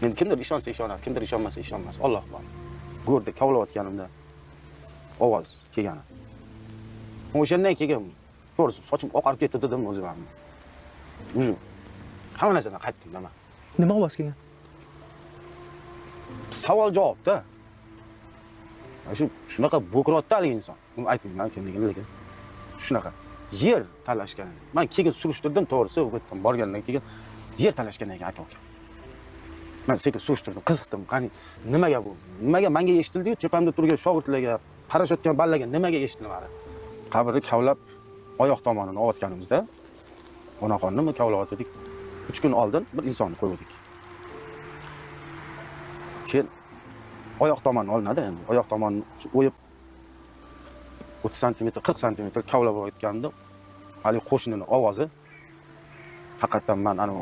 Endi kimdir ishonsa ishonadi, kimdir ishonmasa ishonmas. Alloh bor. Go'rda kavlayotganimda ovoz kelgani. O'shandan keyin to'g'risi sochim oqarib ketdi dedim o'zim ham. O'zim hamma narsadan qaytdim nima. Nima ovoz kelgan? Savol javobda. Shunaqa bo'kirotda hali inson. Uni aytmayman kimligini, lekin shunaqa yer talashgan. Men keyin surishtirdim to'g'risi, u yerdan borgandan keyin yer talashgan ekan aka-uka. Men sekin surishtirdim, qiziqdim. Qani nimaga bu? Nimaga menga eshitildi-yu, tepamda turgan shogirdlarga, qarashayotgan ballaga nimaga eshitilmadi? Qabrni kavlab oyoq tomonini olotganimizda onaxonni kavlayotdik. 3 kun oldin bir insonni qo'ydik. Keyin oyoq tomoni olinadi endi. Oyoq tomonni o'yib 30 sm, 40 sm kavlab o'tganda hali qo'shnining ovozi haqiqatan men ana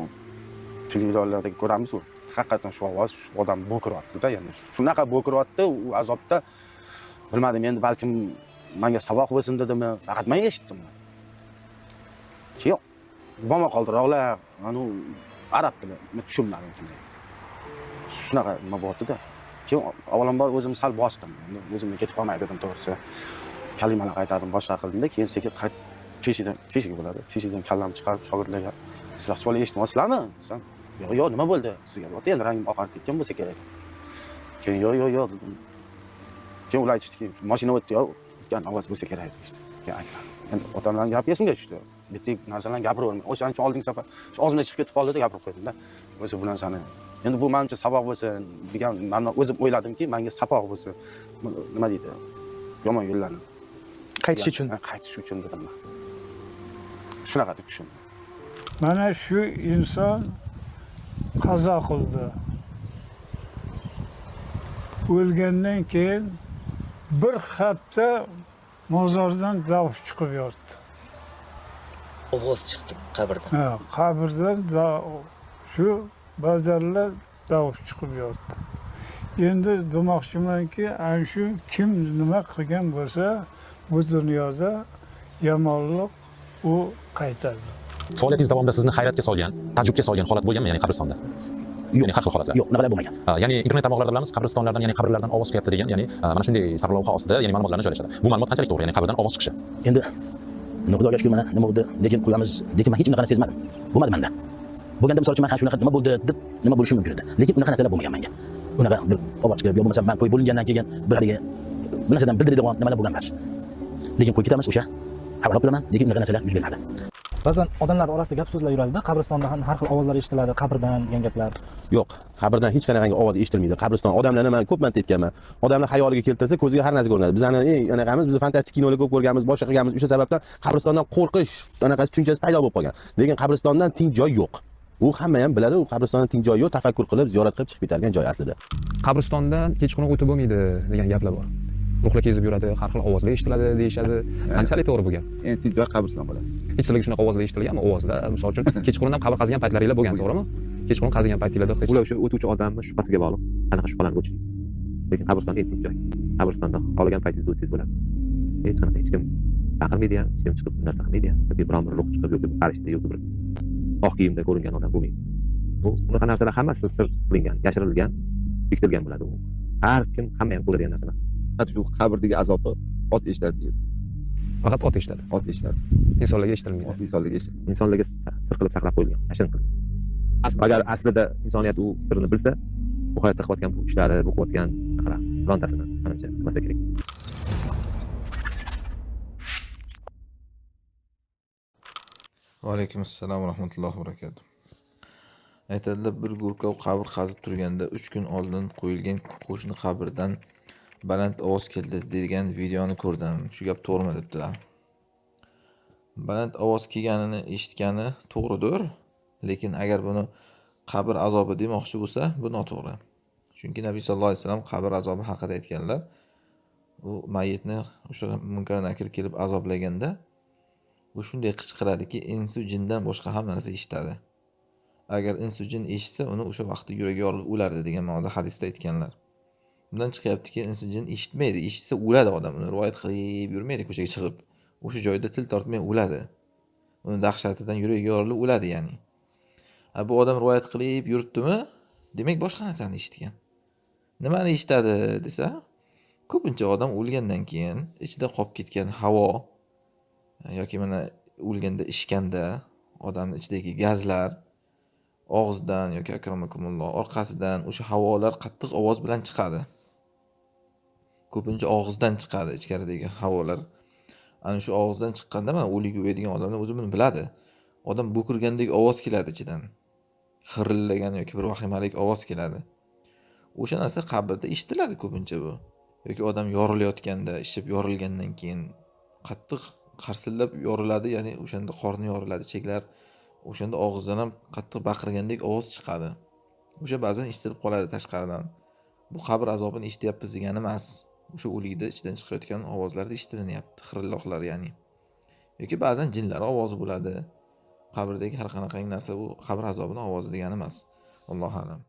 televizorlarda ko'ramiz-ku. Haqiqatan shu ovoz odam bo'kiryapti-da, ya'ni shunaqa bo'kiryapti, u azobda bilmadim endi balkim menga saboq bo'lsin dedimi, faqat men eshitdim. Keyin bo'lma qoldiroqlar, mana arab tili, men tushunmadim kimdir. Shunaqa nima bo'ldi-da. Keyin avvalambor o'zim sal bosdim. Endi o'zimga ketib qolmay dedim to'g'risi. Kalimalar aytadim, boshqa qildimda, keyin sekin teshik bo'ladi. Teshikdan kallamni chiqarib shogirdlarga sizlar savol eshitmayapsizlarmi? Desam, yo'q, nima bo'ldi? Sizga bo'ldi, endi rangim oqarib ketgan bo'lsa kerak. Keyin yo'q dedim. Keyin ular aytishdiki, mashina o'tdi-yu, o'tgan ovoz bo'lsa kerak deydi. Keyin aytdim. Endi otamdan gap esimga tushdi. Bitta narsalarni gapiravermay. O'shaning uchun oldingi safar og'zimdan chiqib ketib qoldi-da, gapirib qo'ydim-da. O'zi bu narsani endi bu men uchun saboq bo'lsin degan, men o'zim o'yladimki, menga saboq bo'lsin. Nima deydi? Yomon yo'llarni qaytish uchun dedim men. Shunaqa deb tushundim. Mana shu inson qazo qildi. O'lgandan keyin bir hafta mozordan zavq chiqib yotdi. Ovoz chiqdi qabrdan. Ha, qabrdan shu bazarlar zavq chiqib yotdi. Endi demoqchimanki, ana shu kim nima qilgan bo'lsa, bu dunyoda yomonlik u qaytadi. Faoliyatingiz davomida sizni hayratga solgan, ta'jubga solgan holat bo'lganmi, ya'ni qabristonda? Ya'ni har xil holatlar. Yo'q, unaqa bo'lmagan. Ya'ni internet tarmoqlarda bilamiz, qabristonlardan, ya'ni qabrlardan ovoz chiqyapti degan, ya'ni mana shunday sarlavha ostida, ya'ni ma'lumotlarni joylashadi. Bu ma'lumot qanchalik to'g'ri, ya'ni qabrdan ovoz chiqishi? Endi Xudoga shukr, mana nima bo'ldi, lekin qo'yamiz, lekin men hech narsani sezmadim. Bo'lmadi menda. Bo'lganda misol uchun men shunaqa nima bo'ldi deb nima bo'lishi mumkin edi. Lekin unaqa narsalar bo'lmagan menga. Unaqa bir ovoz chiqib, yo bo'lmasa men to'y bo'lingandan keyin bir haliga bir narsadan bildiradigan nimalar bo'lgan emas. Lekin qo'yib ketamiz o'sha. Xabar olaman, lekin unaqa narsalar yuz bermadi. Ba'zan odamlar orasida gap so'zlar yuradi-da, qabristonda ham har xil ovozlar eshitiladi, qabrdan degan gaplar. Yo'q, qabrdan hech qanday ovoz eshitilmaydi. Qabriston odamlarni men ko'p marta aytganman. Odamlar xayoliga keltirsa, ko'ziga har narsa ko'rinadi. Bizani anaqamiz, biz fantastik kinolar ko'p ko'rganmiz, boshqa qilganmiz. O'sha sababdan qabristondan qo'rqish anaqasi tushunchasi paydo bo'lib qolgan. Lekin qabristondan tinch joy yo'q. U hamma ham biladi, u qabristondan tinch joy yo'q, tafakkur qilib, ziyorat qilib chiqib ketadigan joy aslida. Qabristondan kechqurun o'tib bo'lmaydi degan gaplar bor. Ruhlar kezib yuradi, har xil ovozlar eshitiladi deyishadi. Qanchalik to'g'ri bu gap? Endi tinch joy qabriston bo'ladi. Hech sizlarga shunaqa ovozlar eshitilganmi? Ovozlar, misol uchun, kechqurundan qabr qazigan paytlaringlar bo'lgan, to'g'rimi? Kechqurun qazigan paytinglarda hech ular o'sha o'tuvchi odamning shubhasiga bog'liq. Qanaqa shubhalanib o'tishdi. Lekin qabristonga tinch joy. Qabristonda xohlagan paytingizda o'tsangiz bo'ladi. Hech kim baqirmaydi ham, hech kim chiqib narsa qilmaydi ham. Yoki biron bir ruh chiqib yoki farishta yoki bir oq kiyimda ko'ringan odam bo'lmaydi. Bu bunaqa narsalar hammasi sir qilingan, yashirilgan, bekitilgan bo'ladi u. Har kim hamma ham ko'radigan narsa emas. Shu qabrdagi azobni ot eshitadi. Faqat ot eshitadi. Ot eshitadi. Insonlarga eshitilmaydi. Insonlarga eshitadi. Insonlarga sir qilib saqlab qo'yilgan, yashirin qilib. Agar aslida insoniyat u sirni bilsa, bu hayotda qilayotgan bu ishlari, bu qilayotgan birontasini menimcha qilmasa kerak. Va alaykum assalom va rahmatullohi va barakatuh. Aytadilar, bir go'rkov qabr qazib turganda 3 kun oldin qo'yilgan qo'shni qabrdan baland ovoz keldi degan videoni ko'rdim. Shu gap to'g'rimi debdilar. Baland ovoz kelganini eshitgani to'g'ridir, lekin agar buni qabr azobi demoqchi bo'lsa, bu noto'g'ri. Chunki Nabiy sallallohu alayhi vasallam qabr azobi haqida aytganlar. U mayitni o'sha munkar nakir kelib azoblaganda u shunday qichqiradiki, insu jindan boshqa hamma narsa eshitadi. Agar insu jin eshitsa, uni o'sha vaqtda yuragi yorilib o'lardi degan ma'noda hadisda aytganlar. Bundan chiqyaptiki, insu jin eshitmaydi, eshitsa o'ladi odam, uni rivoyat qilib yurmaydi ko'chaga chiqib. O'sha joyda til tortmay o'ladi. Uni dahshatidan yuragi yorilib o'ladi, ya'ni. Bu odam rivoyat qilib yuribdimi? Demak, boshqa narsani eshitgan. Nimani eshitadi desa, ko'pincha odam o'lgandan keyin ichida qolib ketgan havo yoki mana o'lganda ishganda odamning ichidagi gazlar og'zidan yoki akramakumulloh orqasidan o'sha havolar qattiq ovoz bilan chiqadi. Ko'pincha og'izdan chiqadi ichkaridagi havolar. Ana shu og'izdan chiqqanda mana o'lik uyadigan odamlar o'zi buni biladi. Odam bo'kirgandek ovoz keladi ichidan. Xirillagan yoki bir vahimalik ovoz keladi. O'sha narsa qabrda eshitiladi ko'pincha bu. Yoki odam yorilayotganda, ishib yorilgandan keyin qattiq qarsillab yoriladi, ya'ni o'shanda qorni yoriladi, cheklar o'shanda og'izdan ham qattiq baqirgandek ovoz chiqadi. O'sha ba'zan eshitilib qoladi tashqaridan. Bu qabr azobini eshityapmiz degani emas. O'sha o'likda ichidan chiqayotgan ovozlarda eshitilyapti, xirilloqlar ya'ni. Yoki ba'zan jinlar ovozi bo'ladi. Qabrdagi har qanaqangi narsa bu qabr azobining ovozi degani emas. Allohu a'lam.